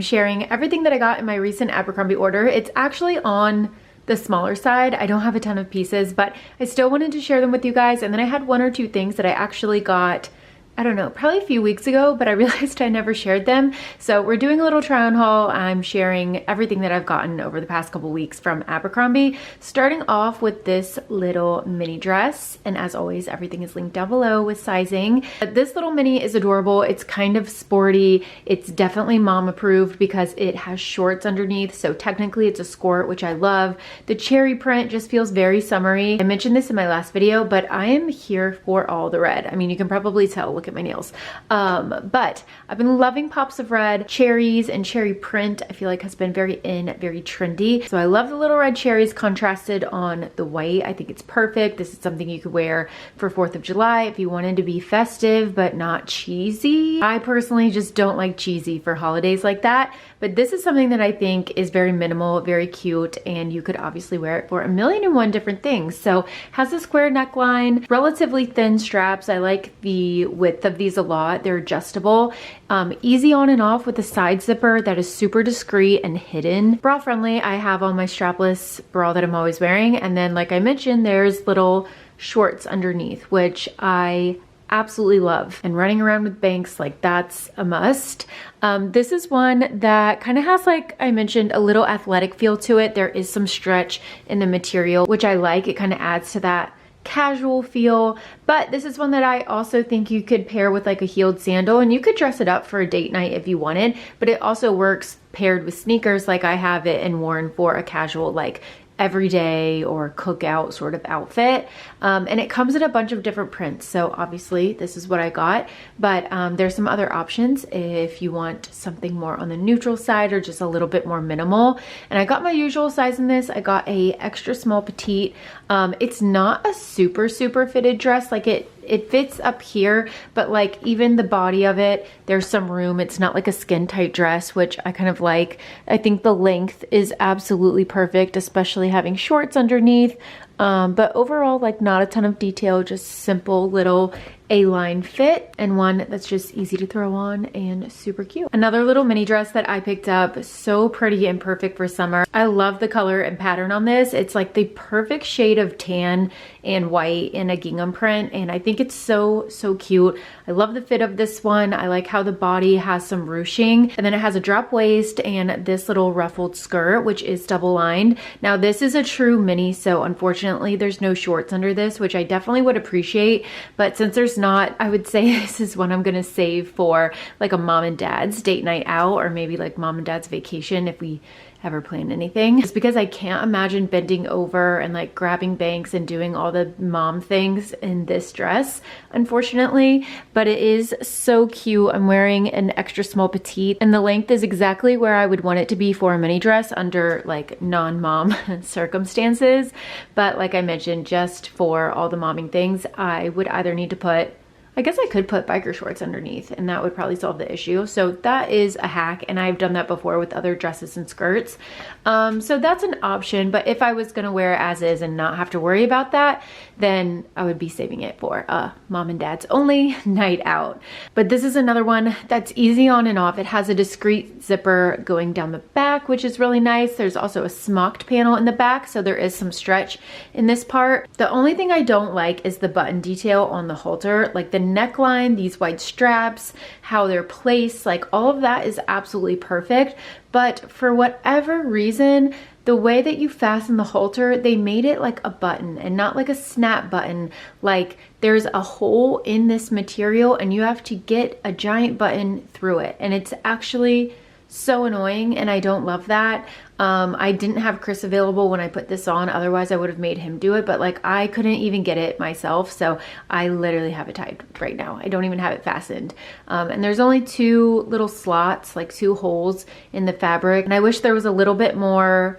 sharing everything that I got in my recent Abercrombie order. It's actually on the smaller side. I don't have a ton of pieces, but I still wanted to share them with you guys. And then I had one or two things that I actually got, I don't know, probably a few weeks ago, but I realized I never shared them. So we're doing a little try on haul. I'm sharing everything that I've gotten over the past couple weeks from Abercrombie, starting off with this little mini dress. And as always, everything is linked down below with sizing. But this little mini is adorable. It's kind of sporty. It's definitely mom approved because it has shorts underneath. So technically it's a skirt, which I love. The cherry print just feels very summery. I mentioned this in my last video, but I am here for all the red. I mean, you can probably tell, look at my nails. But I've been loving pops of red. Cherries and cherry print I feel like has been very in, very trendy. So I love the little red cherries contrasted on the white. I think it's perfect. This is something you could wear for 4th of July if you wanted to be festive but not cheesy. I personally just don't like cheesy for holidays like that, but this is something that I think is very minimal, very cute, and you could obviously wear it for a million and one different things. So has a square neckline, relatively thin straps. I like the width of these a lot. They're adjustable, easy on and off with a side zipper that is super discreet and hidden. Bra friendly. I have on my strapless bra that I'm always wearing, and then like I mentioned, there's little shorts underneath, which I absolutely love. And running around with Banks, like that's a must. This is one that kind of has, like I mentioned, a little athletic feel to it. There is some stretch in the material, which I like. It kind of adds to that casual feel, but this is one that I also think you could pair with like a heeled sandal, and you could dress it up for a date night if you wanted, but it also works paired with sneakers like I have it and worn for a casual like everyday or cookout sort of outfit. And it comes in a bunch of different prints. So obviously this is what I got, but there's some other options if you want something more on the neutral side or just a little bit more minimal. And I got my usual size in this. I got a extra small petite. It's not a super fitted dress. Like it fits up here, but like even the body of it, there's some room. It's not like a skin tight dress, which I kind of like. I think the length is absolutely perfect, especially having shorts underneath. But overall, like not a ton of detail, just simple little A-line fit, and one that's just easy to throw on and super cute. Another little mini dress that I picked up, so pretty and perfect for summer. I love the color and pattern on this. It's like the perfect shade of tan and white in a gingham print, and I think it's so cute. I love the fit of this one. I like how the body has some ruching, and then it has a drop waist and this little ruffled skirt, which is double lined. Now this is a true mini, so unfortunately there's no shorts under this, which I definitely would appreciate, but since there's not, I would say this is one I'm gonna save for like a mom and dad's date night out, or maybe like mom and dad's vacation if we ever plan anything. Just because I can't imagine bending over and like grabbing Banks and doing all the mom things in this dress, unfortunately, but it is so cute. I'm wearing an extra small petite, and the length is exactly where I would want it to be for a mini dress under like non-mom circumstances. But like I mentioned, just for all the momming things, I would either need to put, I guess I could put biker shorts underneath, and that would probably solve the issue. So that is a hack, and I've done that before with other dresses and skirts. So that's an option, but if I was gonna wear it as is and not have to worry about that, then I would be saving it for a mom and dad's only night out. But this is another one that's easy on and off. It has a discreet zipper going down the back, which is really nice. There's also a smocked panel in the back, so there is some stretch in this part. The only thing I don't like is the button detail on the halter, like the neckline, these white straps, how they're placed, like all of that is absolutely perfect. But for whatever reason, the way that you fasten the halter, they made it like a button and not like a snap button. Like there's a hole in this material and you have to get a giant button through it. And it's actually so annoying, and I don't love that. I didn't have Chris available when I put this on, otherwise I would have made him do it, but like I couldn't even get it myself, so I literally have it tied right now. I don't even have it fastened. And there's only two little slots, like two holes in the fabric, and I wish there was a little bit more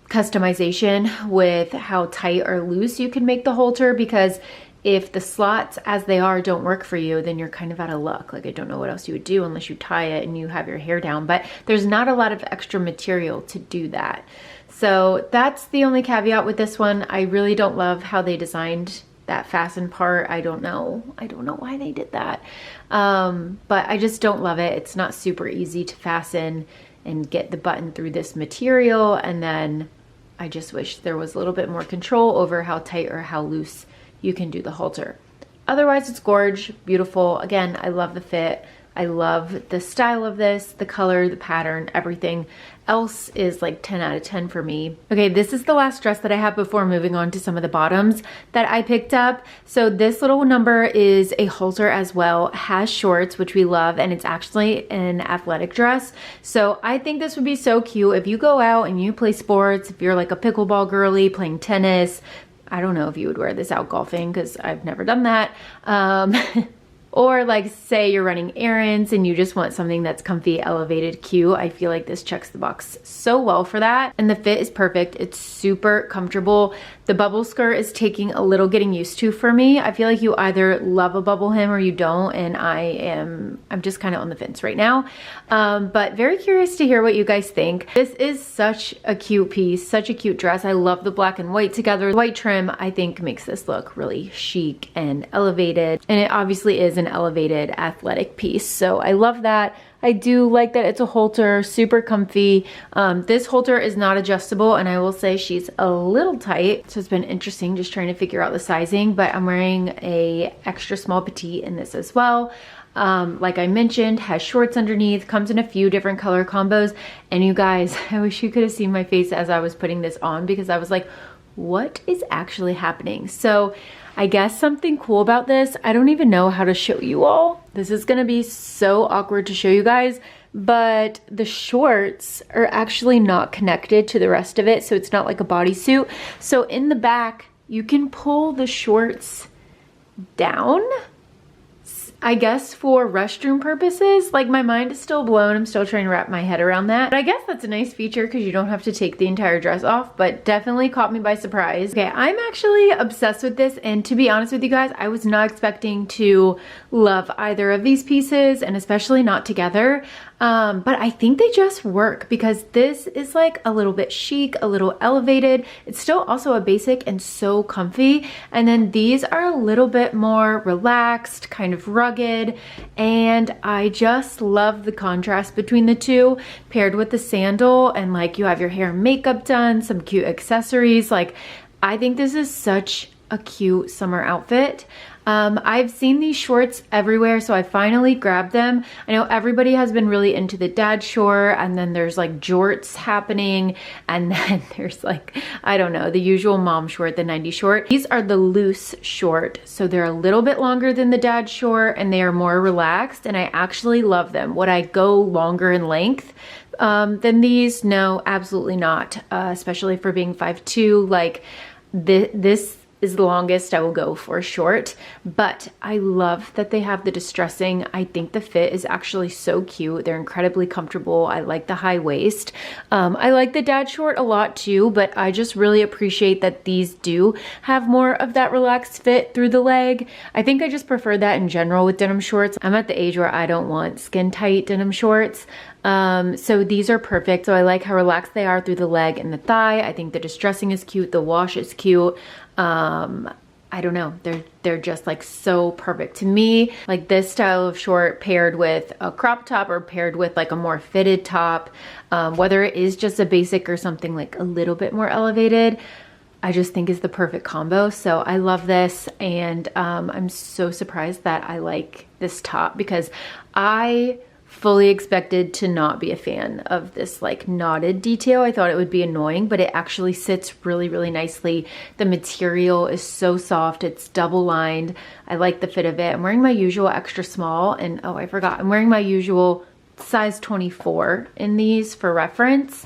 customization with how tight or loose you can make the halter, because if the slots as they are don't work for you, then you're kind of out of luck. Like I don't know what else you would do unless you tie it and you have your hair down, but there's not a lot of extra material to do that. So that's the only caveat with this one. I really don't love how they designed that fasten part. I don't know why they did that. But I just don't love it. It's not super easy to fasten. and get the button through this material. And then I just wish there was a little bit more control over how tight or how loose you can do the halter. Otherwise, it's gorge, beautiful. Again, I love the fit. I love the style of this, the color, the pattern, everything else is like 10 out of 10 for me. Okay, this is the last dress that I have before moving on to some of the bottoms that I picked up. So this little number is a halter as well, has shorts, which we love, and it's actually an athletic dress. So I think this would be so cute if you go out and you play sports, if you're like a pickleball girly playing tennis. I don't know if you would wear this out golfing because I've never done that. Or like say you're running errands and you just want something that's comfy, elevated, cute. I feel like this checks the box so well for that. And the fit is perfect. It's super comfortable. The bubble skirt is taking a little getting used to for me. I feel like you either love a bubble hem or you don't. And I'm just kind of on the fence right now. But very curious to hear what you guys think. This is such a cute piece, such a cute dress. I love the black and white together. The white trim, I think, makes this look really chic and elevated. And it obviously is an elevated athletic piece. So I love that. I do like that it's a halter, super comfy. This halter is not adjustable, and I will say she's a little tight. So it's been interesting just trying to figure out the sizing, but I'm wearing a extra small petite in this as well. Like I mentioned, has shorts underneath, comes in a few different color combos. And you guys, I wish you could have seen my face as I was putting this on, because I was like, what is actually happening? So I guess something cool about this, I don't even know how to show you all. This is gonna be so awkward to show you guys, but the shorts are actually not connected to the rest of it, so it's not like a bodysuit. So in the back, you can pull the shorts down, I guess for restroom purposes. Like, my mind is still blown. I'm still trying to wrap my head around that. But I guess that's a nice feature because you don't have to take the entire dress off, but definitely caught me by surprise. Okay, I'm actually obsessed with this, and to be honest with you guys, I was not expecting to love either of these pieces, and especially not together. But I think they just work because this is like a little bit chic, a little elevated. It's still also a basic and so comfy. And then these are a little bit more relaxed, kind of rugged. And I just love the contrast between the two paired with the sandal, and like you have your hair and makeup done, some cute accessories. Like, I think this is such a cute summer outfit. I've seen these shorts everywhere, so I finally grabbed them. I know everybody has been really into the dad short, and then there's like jorts happening, and then there's like, I don't know, the usual mom short, the 90s short. These are the loose short, so they're a little bit longer than the dad short, and they are more relaxed, and I actually love them. Would I go longer in length than these? No, absolutely not, especially for being 5'2". Like, this is the longest I will go for short, but I love that they have the distressing. I think the fit is actually so cute. They're incredibly comfortable. I like the high waist. I like the dad short a lot too, but I just really appreciate that these do have more of that relaxed fit through the leg. I think I just prefer that in general with denim shorts. I'm at the age where I don't want skin tight denim shorts. So these are perfect. So I like how relaxed they are through the leg and the thigh. I think the distressing is cute. The wash is cute. I don't know. They're just like so perfect to me. Like, this style of short paired with a crop top or paired with like a more fitted top, whether it is just a basic or something like a little bit more elevated, I just think is the perfect combo. So I love this, and I'm so surprised that I like this top because I fully expected to not be a fan of this like knotted detail. I thought it would be annoying, but it actually sits really, really nicely. The material is so soft. It's double lined. I like the fit of it. I'm wearing my usual extra small, and oh, I forgot, I'm wearing my usual size 24 in these for reference.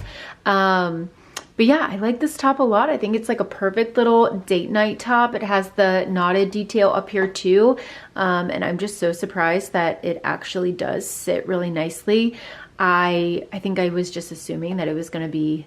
But yeah, I like this top a lot. I think it's like a perfect little date night top. It has the knotted detail up here too. And I'm just so surprised that it actually does sit really nicely. I think I was just assuming that it was gonna be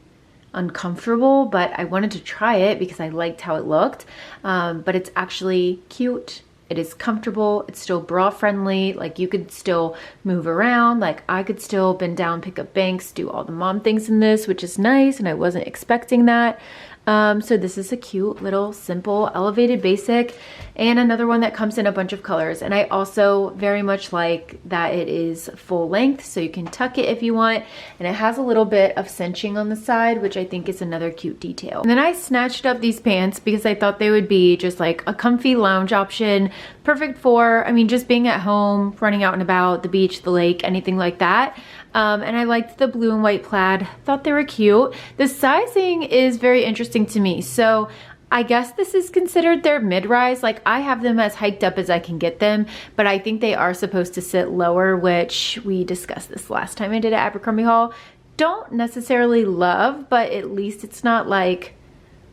uncomfortable, but I wanted to try it because I liked how it looked. But it's actually cute. It is comfortable. It's still bra friendly. Like, you could still move around. Like, I could still bend down, pick up banks, do all the mom things in this, which is nice. And I wasn't expecting that. So this is a cute little simple elevated basic, and another one that comes in a bunch of colors. And I also very much like that it is full length, so you can tuck it if you want, and it has a little bit of cinching on the side, which I think is another cute detail. And then I snatched up these pants because I thought they would be just like a comfy lounge option, perfect for, I mean, just being at home, running out and about, the beach, the lake, anything like that. And I liked the blue and white plaid, thought they were cute. The sizing is very interesting to me. So I guess this is considered their mid-rise. Like, I have them as hiked up as I can get them, but I think they are supposed to sit lower, which we discussed this last time I did at Abercrombie haul. Don't necessarily love, but at least it's not like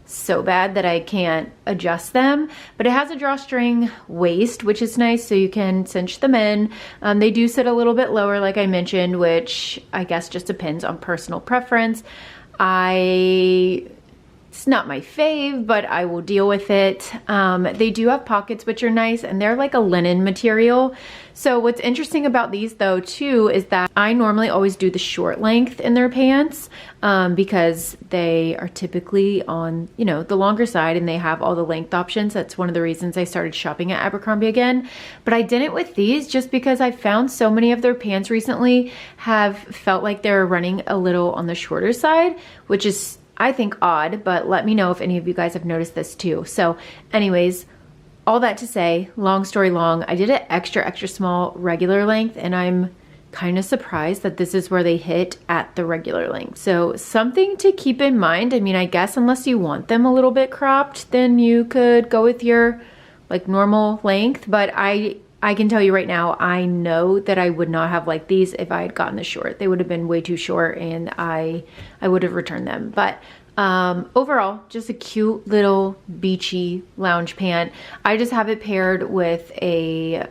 so bad that I can't adjust them. But it has a drawstring waist, which is nice, so you can cinch them in. They do sit a little bit lower, like I mentioned, which I guess just depends on personal preference. It's not my fave, but I will deal with it. They do have pockets, which are nice, and they're like a linen material. So what's interesting about these though too is that I normally always do the short length in their pants because they are typically on, you know, the longer side, and they have all the length options. That's one of the reasons I started shopping at Abercrombie again. But I didn't with these just because I found so many of their pants recently have felt like they're running a little on the shorter side, which is, I think, odd, but let me know if any of you guys have noticed this too. So anyways, all that to say, long story long, I did an extra small regular length, and I'm kind of surprised that this is where they hit at the regular length. So something to keep in mind. I mean, I guess unless you want them a little bit cropped, then you could go with your like normal length. But I can tell you right now, I know that I would not have liked these if I had gotten the short. They would have been way too short, and I would have returned them. But overall, just a cute little beachy lounge pant. I just have it paired with a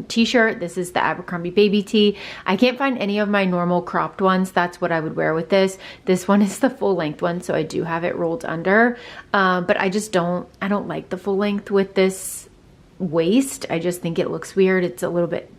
t-shirt. This is the Abercrombie baby tee. I can't find any of my normal cropped ones. That's what I would wear with this. This one is the full length one, so I do have it rolled under. But I don't like the full length with this waist. I just think it looks weird. It's a little bit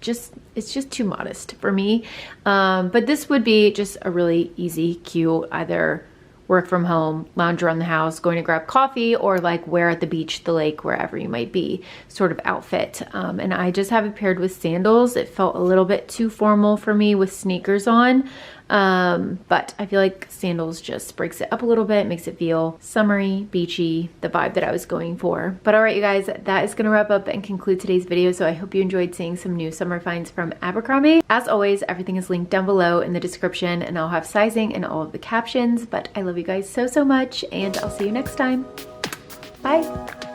it's just too modest for me. But this would be just a really easy, cute, either work from home, lounge around the house, going to grab coffee, or like wear at the beach, the lake, wherever you might be sort of outfit. And I just have it paired with sandals. It felt a little bit too formal for me with sneakers on. But I feel like sandals just breaks it up a little bit, makes it feel summery, beachy, the vibe that I was going for. But all right, you guys, that is gonna wrap up and conclude today's video. So I hope you enjoyed seeing some new summer finds from Abercrombie. As always, everything is linked down below in the description, and I'll have sizing in all of the captions. But I love you guys so much, and I'll see you next time. Bye.